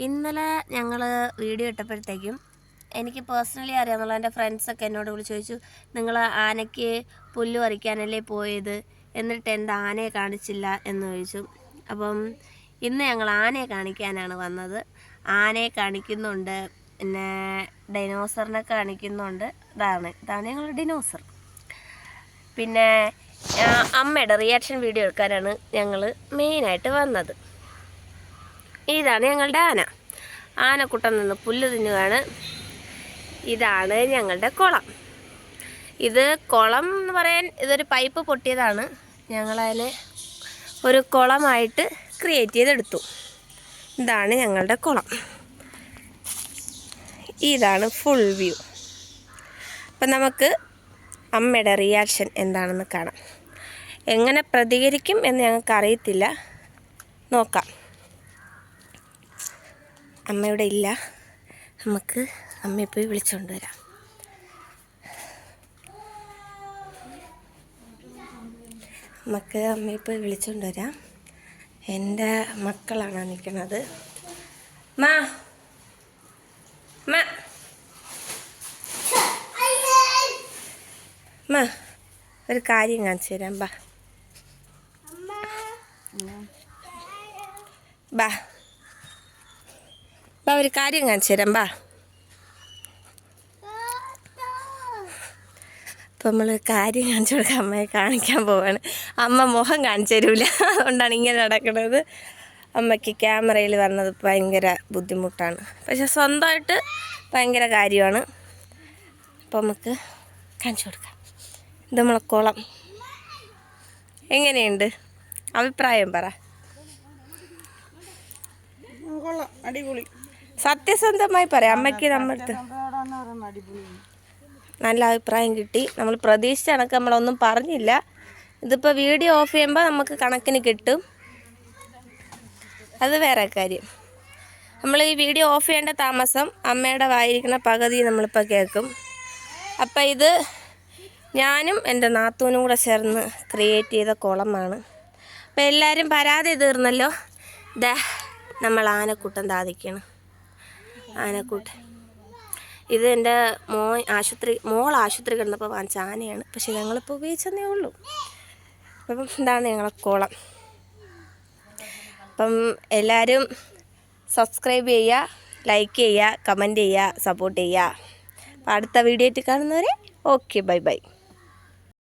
ഇന്നലെ ഞങ്ങൾ വീഡിയോ ഇട്ടപ്പോഴത്തേക്കും എനിക്ക് പേഴ്സണലി അറിയാമെന്നുള്ള എൻ്റെ ഫ്രണ്ട്സൊക്കെ എന്നോട് വിളിച്ച് ചോദിച്ചു, നിങ്ങൾ ആനയ്ക്ക് പുല്ല് പറിക്കാനല്ലേ പോയത്, എന്നിട്ട് എന്താ ആനയെ കാണിച്ചില്ല എന്ന് ചോദിച്ചു. അപ്പം ഇന്ന് ഞങ്ങൾ ആനയെ കാണിക്കാനാണ് വന്നത്. ആനയെ കാണിക്കുന്നുണ്ട്, പിന്നെ ഡൈനോസറിനെ കാണിക്കുന്നുണ്ട്. ഇതാണ് ഞങ്ങൾ ഡിനോസർ. പിന്നെ അമ്മയുടെ റിയാക്ഷൻ വീഡിയോ എടുക്കാനാണ് ഞങ്ങൾ മെയിനായിട്ട് വന്നത്. ഇതാണ് ഞങ്ങളുടെ ആനക്കുട്ടൻ നിന്ന് പുല്ല് തിന്നുകയാണ്. ഇതാണ് ഞങ്ങളുടെ കുളം. ഇത് കുളം എന്ന് പറയാൻ ഇതൊരു പൈപ്പ് പൊട്ടിയതാണ്. ഞങ്ങളതിനെ ഒരു കുളമായിട്ട് ക്രിയേറ്റ് ചെയ്തെടുത്തു. ഇതാണ് ഞങ്ങളുടെ കുളം. ഇതാണ് ഫുൾ വ്യൂ. അപ്പം നമുക്ക് അമ്മയുടെ റിയാക്ഷൻ എന്താണെന്ന് കാണാം. എങ്ങനെ പ്രതികരിക്കും എന്ന് ഞങ്ങൾക്ക് അറിയത്തില്ല, നോക്കാം. അമ്മയുടെ ഇല്ല, നമുക്ക് അമ്മയെ പോയി വിളിച്ചുകൊണ്ട് വരാം. നമുക്ക് അമ്മയെ പോയി വിളിച്ചുകൊണ്ട് വരാം. എൻ്റെ മക്കളാണ് നിൽക്കുന്നത്. മാ മാ മാ ഒരു കാര്യം കാണിച്ചു തരാം. ബാ ബാ ബാ ഒരു കാര്യം കാണിച്ചു തരാം. ബാ. അപ്പം നമ്മൾ കാര്യം കാണിച്ചു കൊടുക്കാൻ അമ്മയെ കാണിക്കാൻ പോവാണ്. അമ്മ മുഖം കാണിച്ചു തരില്ല, അതുകൊണ്ടാണ് ഇങ്ങനെ നടക്കുന്നത്. അമ്മയ്ക്ക് ക്യാമറയിൽ വന്നത് ഭയങ്കര ബുദ്ധിമുട്ടാണ്, പക്ഷെ സ്വന്തമായിട്ട് ഭയങ്കര കാര്യമാണ്. അപ്പം നമുക്ക് കാണിച്ചു കൊടുക്കാം. ഇത് നമ്മളെ കുളം എങ്ങനെയുണ്ട്, അഭിപ്രായം പറ. അടിപൊളി, സത്യസന്ധമായി പറയാം. അമ്മയ്ക്ക് നമ്മുടെ നല്ല അഭിപ്രായം കിട്ടി. നമ്മൾ പ്രതീക്ഷിച്ച കണക്ക് നമ്മളൊന്നും പറഞ്ഞില്ല. ഇതിപ്പോൾ വീഡിയോ ഓഫ് ചെയ്യുമ്പോൾ നമുക്ക് കണക്കിന് കിട്ടും, അത് വേറെ കാര്യം. നമ്മൾ ഈ വീഡിയോ ഓഫ് ചെയ്യേണ്ട താമസം അമ്മയുടെ വായിരിക്കുന്ന പകുതി നമ്മളിപ്പോൾ കേൾക്കും. അപ്പം ഇത് ഞാനും എൻ്റെ നാത്തൂനും കൂടെ ചേർന്ന് ക്രിയേറ്റ് ചെയ്ത കുളമാണ്. അപ്പം എല്ലാവരും പരാതി തീർന്നല്ലോ. ദാ നമ്മൾ ആനക്കുട്ടൻ താതിക്കണം. ആനക്കുട്ടൻ ഇത് എൻ്റെ മോൾ ആശുപത്രി കിടന്നപ്പോൾ വാങ്ങിച്ച ആനയാണ്, പക്ഷെ ഞങ്ങളിപ്പോൾ ഉപയോഗിച്ചതേ ഉള്ളൂ. അപ്പം ഇതാണ് ഞങ്ങളെ കുളം. അപ്പം എല്ലാവരും സബ്സ്ക്രൈബ് ചെയ്യുക, ലൈക്ക് ചെയ്യുക, കമൻറ്റ് ചെയ്യുക, സപ്പോർട്ട് ചെയ്യുക. അപ്പം അടുത്ത വീഡിയോ ആയിട്ട് കാണുന്നവരെ ഓക്കെ, ബൈ ബൈ.